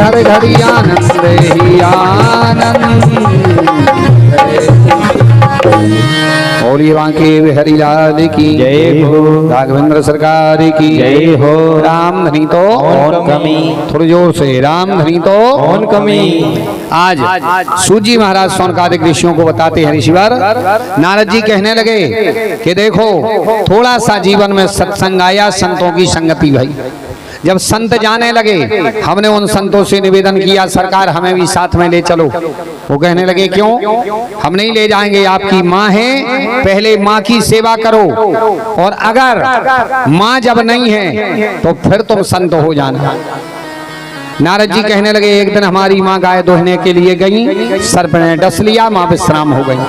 हर घड़ी आनंद ही आनंद। बोलिए बांके बिहारी लाल की जय हो, राघवेंद्र सरकार की जय हो। राम धनी तो कौन कमी, थोड़ी जोर से राम धनी तो कौन कमी। आज सूजी महाराज सौनकादिक ऋषियों को बताते हैं ऋषिवर। नारद जी कहने लगे कि देखो थोड़ा सा जीवन में सत्संग आया, संतों की संगति भई। जब संत जाने लगे हमने उन संतों से निवेदन किया सरकार हमें भी साथ में ले चलो। वो कहने लगे क्यों? हम नहीं ले जाएंगे, आपकी माँ है, पहले माँ की सेवा करो, और अगर माँ जब नहीं है तो फिर तुम संत हो जाना। नारद जी कहने लगे एक दिन हमारी माँ गाय दोहने के लिए गई, सर्प ने डस लिया, माँ विश्राम हो गई।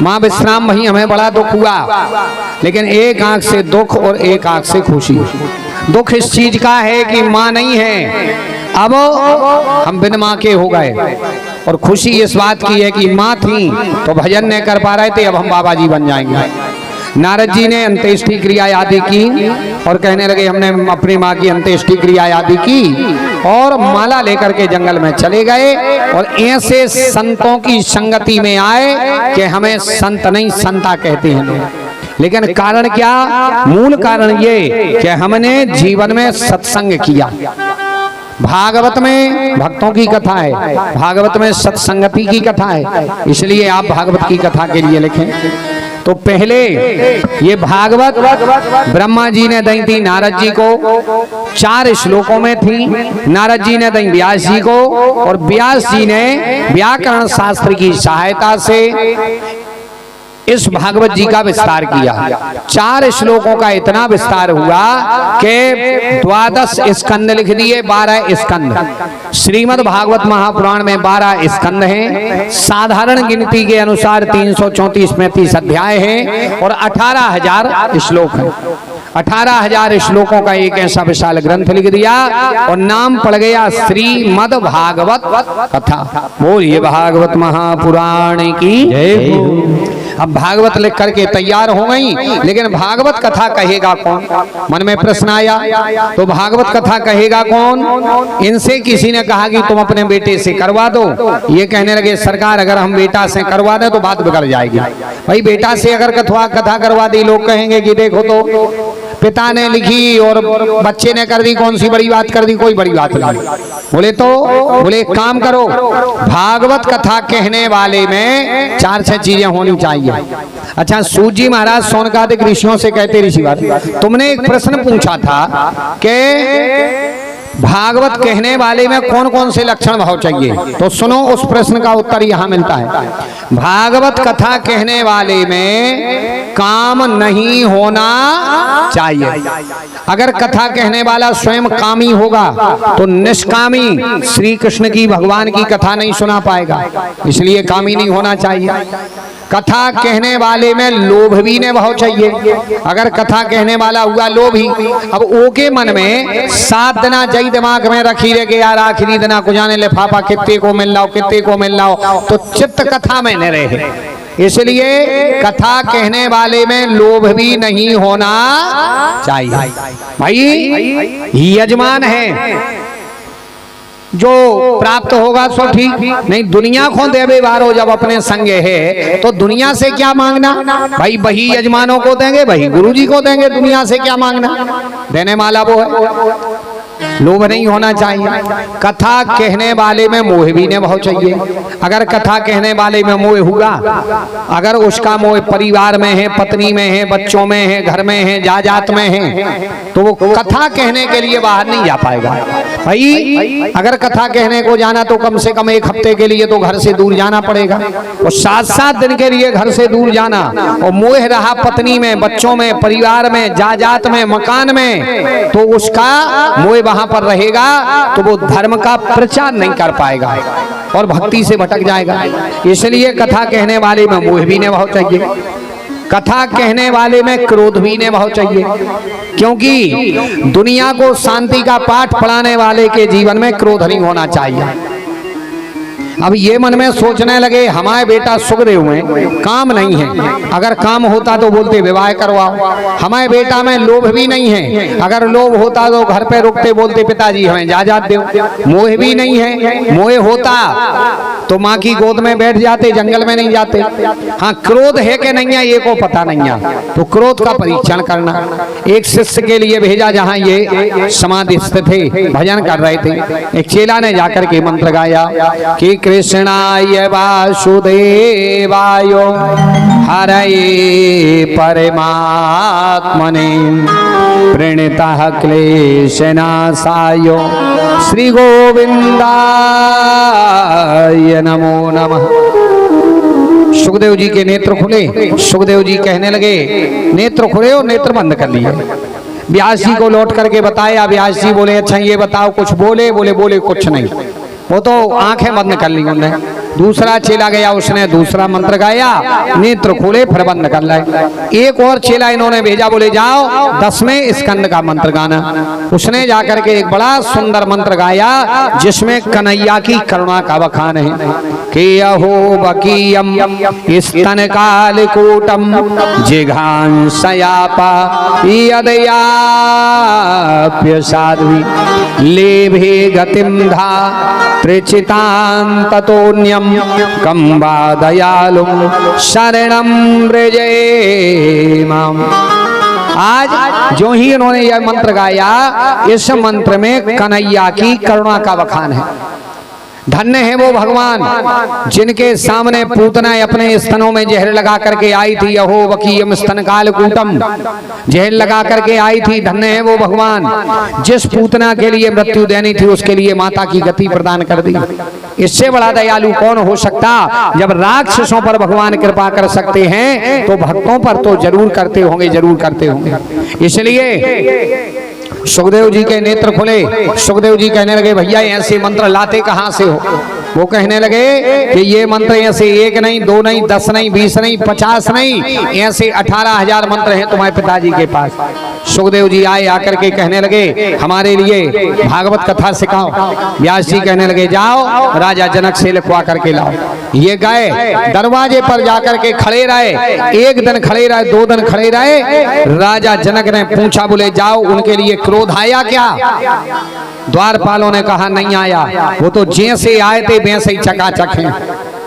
माँ विश्राम वही, हमें बड़ा दुख हुआ, लेकिन एक आंख से दुख और एक आंख से खुशी। दुख इस चीज का है कि माँ नहीं है, अब हम बिन माँ के हो गए, और खुशी इस बात की है कि माँ थी तो भजन नहीं कर पा रहे थे, अब हम बाबा जी बन जाएंगे। नारद जी ने अंत्येष्टि क्रिया आदि की और कहने लगे हमने अपनी माँ की अंत्येष्टि क्रिया आदि की और माला लेकर के जंगल में चले गए, और ऐसे संतों की संगति में आए कि हमें संत नहीं संता कहते हैं लोग। लेकिन कारण क्या? मूल कारण ये कि हमने जीवन में सत्संग किया। भागवत में भक्तों की कथा है, भागवत में सत्संगति की कथा है, इसलिए आप भागवत की कथा के लिए लिखें। तो पहले ये भागवत ब्रह्मा जी ने दी थी नारद जी को, 4 श्लोकों में थी। नारद जी ने दी व्यास जी को, और व्यास जी ने व्याकरण शास्त्र की सहायता से इस भागवत जी का विस्तार किया। 4 श्लोकों का इतना विस्तार हुआ कि 12 स्कंद लिख दिए, 12 स्कंद। श्रीमद् भागवत महापुराण में 12 स्कंद हैं। साधारण गिनती के अनुसार 334-35 अध्याय हैं और 18,000 श्लोक हैं। 18,000 श्लोकों का एक ऐसा विशाल ग्रंथ लिख दिया और नाम पड़ गया श्रीमद् भागवत कथा। बोलिए भागवत महापुराण की जय हो। अब भागवत लिख करके तैयार हो गई, लेकिन भागवत कथा कहेगा कौन? मन में प्रश्न आया, तो भागवत कथा कहेगा कौन? इनसे किसी ने कहा कि तुम अपने बेटे से करवा दो। ये कहने लगे सरकार अगर हम बेटा से करवा दें तो बात बिगड़ जाएगी। भाई बेटा से अगर कथा करवा दी, लोग कहेंगे कि देखो तो पिता ने लिखी और बच्चे ने कर दी, कौन सी बड़ी बात कर दी? कोई बड़ी बात नहीं। बोले एक काम करो, भागवत कथा कहने वाले में 4-6 चीजें होनी चाहिए। अच्छा, सूजी महाराज सौनकादिक ऋषियों से कहते ऋषिवर, तुमने एक प्रश्न पूछा था कि भागवत कहने वाले में कौन कौन से लक्षण भाव चाहिए, तो सुनो उस प्रश्न का उत्तर यहाँ मिलता है। भागवत कथा कहने वाले में काम नहीं होना चाहिए। अगर कथा कहने वाला स्वयं कामी होगा तो निष्कामी श्री कृष्ण की भगवान की कथा नहीं सुना पाएगा, इसलिए कामी नहीं होना चाहिए। कथा कहने वाले में लोभ भी न भाव चाहिए। अगर कथा कहने वाला हुआ लोभी, अब ओके मन में 7 दिना जई दिमाग में रखी रहे यार आखिरी दिना को जाने लिफाफा कितने को मिल रहा हो, कितने को मिल रहा हो, तो चित्त कथा में न रहे। इसलिए कथा कहने वाले में लोभ भी नहीं होना चाहिए। भाई यजमान है, जो प्राप्त होगा सो ठीक, नहीं दुनिया को देवे बारो जब अपने संगे है तो दुनिया से क्या मांगना? भाई वही यजमानों को देंगे, वही गुरुजी को देंगे, दुनिया से क्या मांगना? देने वाला वो है। लोभ नहीं होना चाहिए। कथा कहने वाले में मोह भी न भाव चाहिए। अगर कथा कहने वाले में मोह हुआ, अगर उसका मोह परिवार में है, पत्नी में है, बच्चों में है, घर में है, जायदाद में है, तो वो कथा कहने के लिए बाहर नहीं जा पाएगा। भाई अगर कथा कहने को जाना तो कम से कम 1 हफ्ते के लिए तो घर से दूर जाना पड़ेगा, और 7-7 दिन के लिए घर से दूर जाना, और मोह रहा पत्नी में, बच्चों में, परिवार में, जायदाद में, मकान में, तो उसका मोह वहां पर रहेगा, तो वो धर्म का प्रचार नहीं कर पाएगा और भक्ति से भटक जाएगा। इसलिए कथा कहने वाले में मोह भी न भाव चाहिए। कथा कहने वाले में क्रोध भी न भाव चाहिए, क्योंकि दुनिया को शांति का पाठ पढ़ाने वाले के जीवन में क्रोध नहीं होना चाहिए। अब ये मन में सोचने लगे हमारे बेटा सुखदेव में काम नहीं है, अगर काम होता तो बोलते विवाह करवाओ। हमारे बेटा में लोभ भी नहीं है, अगर लोभ होता तो घर पे रुकते बोलते पिताजी हमें इजाजत दो। मोह भी नहीं है, मोह होता तो माँ की गोद में बैठ जाते, जंगल में नहीं जाते। हाँ, क्रोध है कि नहीं है ये को पता नहीं है, तो क्रोध का परीक्षण करना। एक शिष्य के लिए भेजा जहाँ ये समाधिस्थ थे, भजन कर रहे थे। एक चेला ने जाकर के मंत्र गाया कि कृष्णाय वासुदेवाय हरये परमात्मने प्रणितः क्लेशनाशाय श्री गोविंदाय नमो नमः। सुखदेव जी के नेत्र खुले। सुखदेव जी कहने लगे, नेत्र खुले और नेत्र बंद कर लिए। व्यास जी को लौट करके बताया। व्यास जी बोले अच्छा ये बताओ कुछ बोले? बोले कुछ नहीं, वो तो आंखें बंद कर ली उन्होंने। दूसरा चेला गया, उसने दूसरा मंत्र गाया, नेत्र खोले फिर बंद कर लाए। एक और चेला इन्होंने भेजा, बोले जाओ 10वें स्कंद का मंत्र गाना। उसने जाकर के एक बड़ा सुंदर मंत्र गाया जिसमें कन्हैया की करुणा का बखान है कि अहो बकीयम स्तन कालकूटम जिघांसयापा यदयाप्य साध्वी लेभे गतिम धा त्रिचितान्ततोन्यम कंबा दयालुम शरणम व्रजे माम। आज जो ही इन्होंने यह मंत्र गाया, इस मंत्र में कन्हैया की करुणा का बखान है। धन्य है वो भगवान जिनके सामने पूतना अपने स्तनों में जहर लगा करके आई थी। अहो वकीयम स्तन कालकूटम, जहर लगा करके आई थी। धन्य है वो भगवान जिस पूतना के लिए मृत्यु देनी थी उसके लिए माता की गति प्रदान कर दी। इससे बड़ा दयालु कौन हो सकता? जब राक्षसों पर भगवान कृपा कर सकते हैं तो भक्तों पर तो जरूर करते होंगे, जरूर करते होंगे। इसलिए सुखदेव जी के नेत्र खुले। सुखदेव जी कहने लगे भैया ऐसे मंत्र लाते कहाँ से हो? वो कहने लगे कि ये मंत्र ऐसे 1 नहीं, 2 नहीं, 10 नहीं, 20 नहीं, 50 नहीं, ऐसे 18,000 मंत्र हैं तुम्हारे पिताजी के पास। सुखदेव जी आए, आकर के कहने लगे हमारे लिए भागवत कथा सिखाओ। व्यास जी कहने लगे जाओ राजा जनक से लिखवा करके लाओ। ये गए, दरवाजे पर जाकर के खड़े रहे। 1 दिन खड़े रहे, 2 दिन खड़े रहे। राजा जनक ने पूछा, बोले जाओ उनके लिए क्रोध आया क्या? द्वारपालों ने कहा नहीं आया, वो तो जैसे आए थे वैसे ही चकाचक हैं,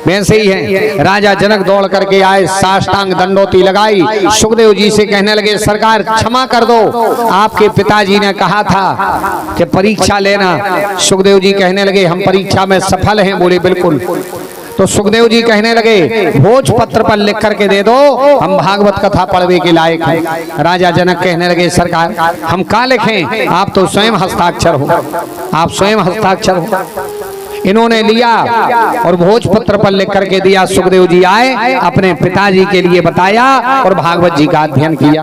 वैसे ही हैं। राजा जनक दौड़ करके आए, साष्टांग दंडोती लगाई, सुखदेव जी से कहने लगे सरकार क्षमा कर दो, आपके पिताजी ने कहा था कि परीक्षा लेना। सुखदेव जी कहने लगे हम परीक्षा में सफल हैं। बोले बिल्कुल। तो सुखदेव जी कहने लगे भोजपत्र पर लिख करके दे दो, हम भागवत कथा पढ़ने के लायक हैं। राजा जनक कहने लगे सरकार हम क्या लिखें? आप तो स्वयं हस्ताक्षर हो, आप स्वयं हस्ताक्षर हो। इन्होंने लिया और भोजपत्र पर लिख करके दिया। सुखदेव जी आए, अपने पिताजी के लिए बताया और भागवत जी का अध्ययन किया।